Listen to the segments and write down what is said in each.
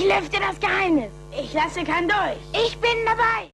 lüfte das Geheimnis. Ich lasse keinen durch. Ich bin dabei.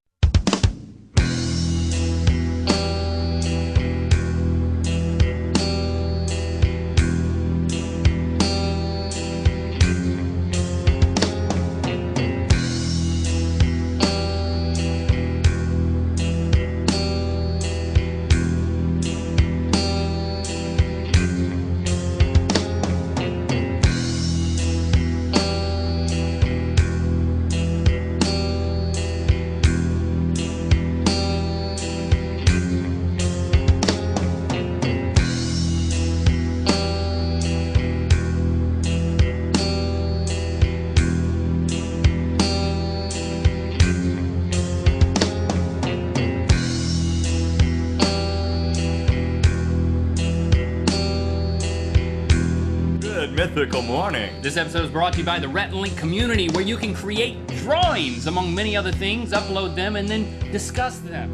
Mythical morning. This episode is brought to you by the Rhett and Link community, where you can create drawings, among many other things, upload them, and then discuss them.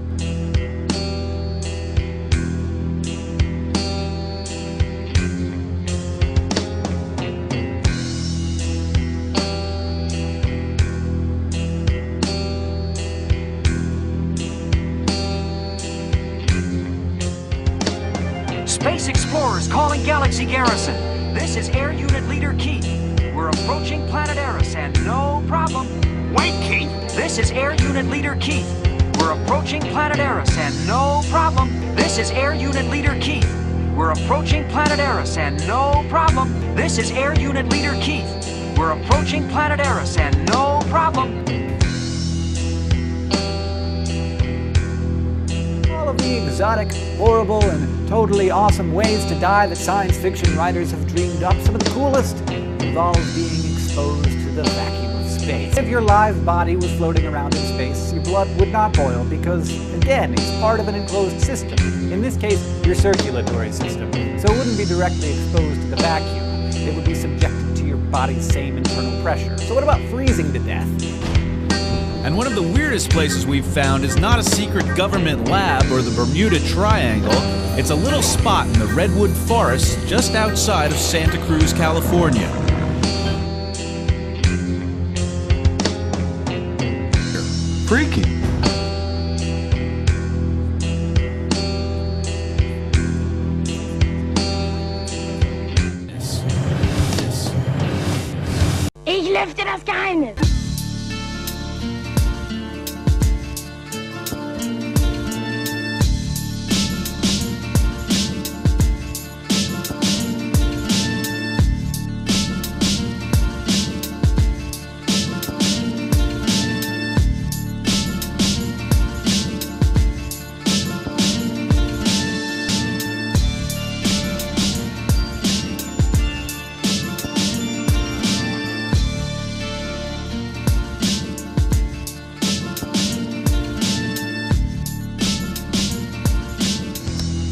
Space Explorers calling Galaxy Garrison. This is Air Unit Leader Keith. We're approaching planet Eris and no problem. Wait, Keith! This is Air Unit Leader Keith. We're approaching planet Eris and no problem. This is Air Unit Leader Keith. We're approaching planet Eris and no problem. This is Air Unit Leader Keith. We're approaching planet Eris and no problem. All of the exotic, horrible, and totally awesome ways to die that science fiction writers have dreamed up, some of the coolest involve being exposed to the vacuum of space. If your live body was floating around in space, your blood would not boil because, again, it's part of an enclosed system. In this case, your circulatory system. So it wouldn't be directly exposed to the vacuum. It would be subjected to your body's same internal pressure. So what about freezing to death? And one of the weirdest places we've found is not a secret government lab or the Bermuda Triangle. It's a little spot in the Redwood Forest just outside of Santa Cruz, California. Freaky. Ich lüfte das Geheimnis.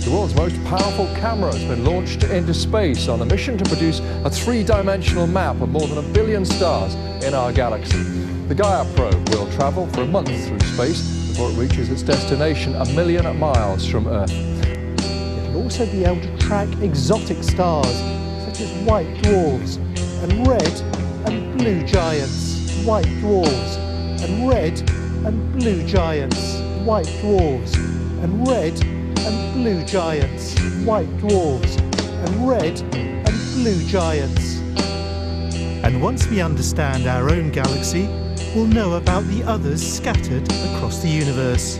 The world's most powerful camera has been launched into space on a mission to produce a three-dimensional map of more than 1 billion stars in our galaxy. The Gaia probe will travel for a month through space before it reaches its destination 1 million miles from Earth. It'll also be able to track exotic stars such as white dwarfs and red and blue giants. White dwarfs and red and blue giants. White dwarfs and red and blue giants. White dwarfs and red and blue giants. And once we understand our own galaxy, we'll know about the others scattered across the universe.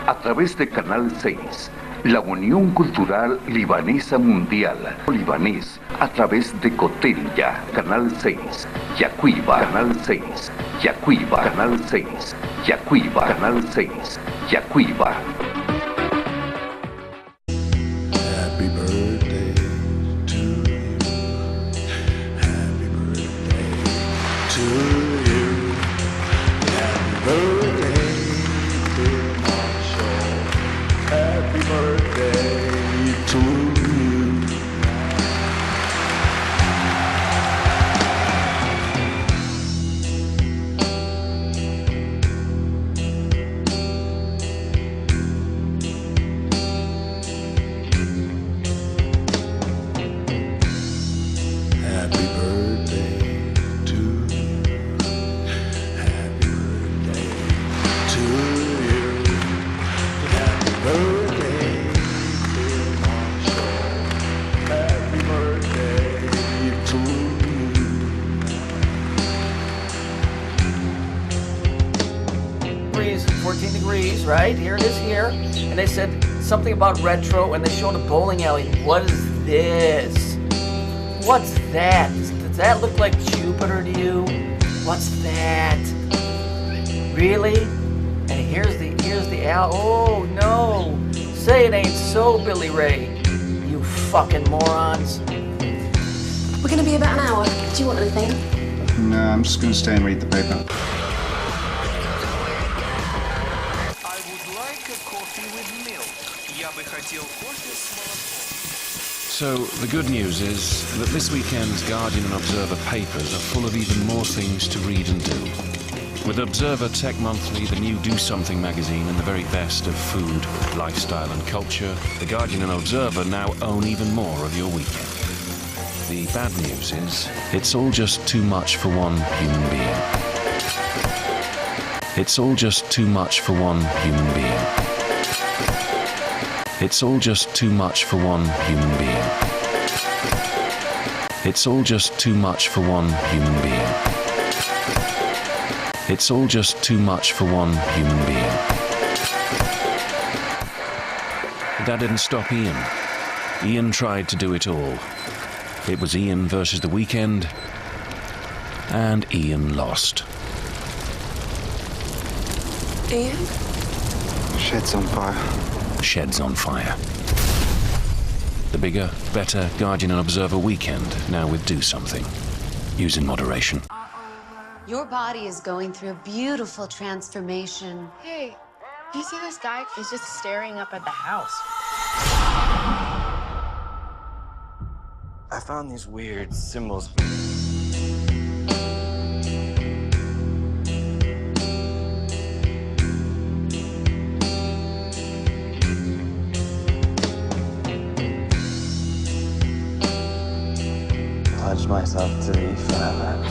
A través de Canal 6, la Unión Cultural Libanesa Mundial, libanés, a través de Cotella, Canal 6, Yacuiba, Canal 6, Yacuiba, Canal 6, Yacuiba, Canal 6, Yacuiba. Happy birthday to you. Happy birthday to you. Happy birthday, dear Marshall. Happy birthday to you. 3s, right? Here it is here. And they said something about retro, and they showed a bowling alley. What is this? What's that? Does that look like Jupiter to you? What's that? Really? And here's the oh no! Say it ain't so, Billy Ray. You fucking morons. We're gonna be about an hour. Do you want anything? No, I'm just gonna stay and read the paper. I would like a coffee with milk. Я бы хотел кофе с молоком. So, the good news is that this weekend's Guardian and Observer papers are full of even more things to read and do. With Observer Tech Monthly, the new Do Something magazine, and the very best of food, lifestyle and culture, the Guardian and Observer now own even more of your weekend. The bad news is, it's all just too much for one human being. It's all just too much for one human being. It's all just too much for one human being. It's all just too much for one human being. It's all just too much for one human being. But that didn't stop Ian. Ian tried to do it all. It was Ian versus the weekend, and Ian lost. Ian? Shed's on fire. Shed's on fire. The bigger, better Guardian and Observer weekend, now with Do Something. Use in moderation. Your body is going through a beautiful transformation. Hey, do you see this guy? He's just staring up at the house. I found these weird symbols. Pledge myself to thee forever.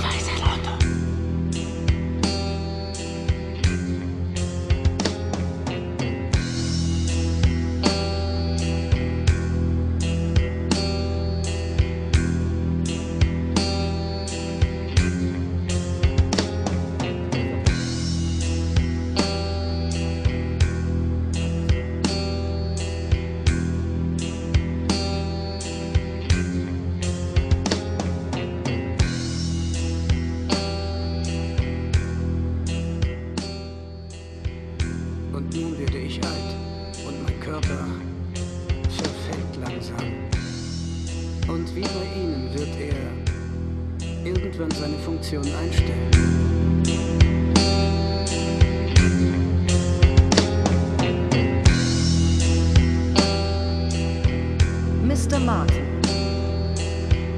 Mr. Martin,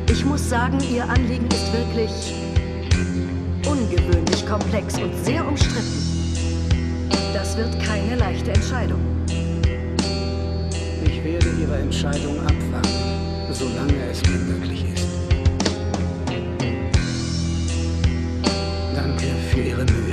ich muss sagen, Ihr Anliegen ist wirklich ungewöhnlich komplex und sehr umstritten. Das wird keine leichte Entscheidung. Ich werde Ihre Entscheidung abwarten, solange es mir möglich ist. Danke für Ihre Mühe.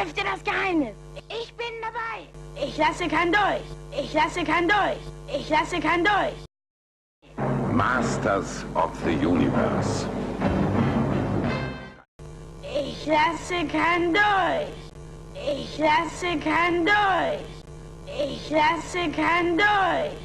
Lüfte das Geheimnis. Ich bin dabei. Ich lasse keinen durch. Ich lasse keinen durch. Ich lasse keinen durch. Masters of the Universe. Ich lasse keinen durch. Ich lasse keinen durch. Ich lasse keinen durch.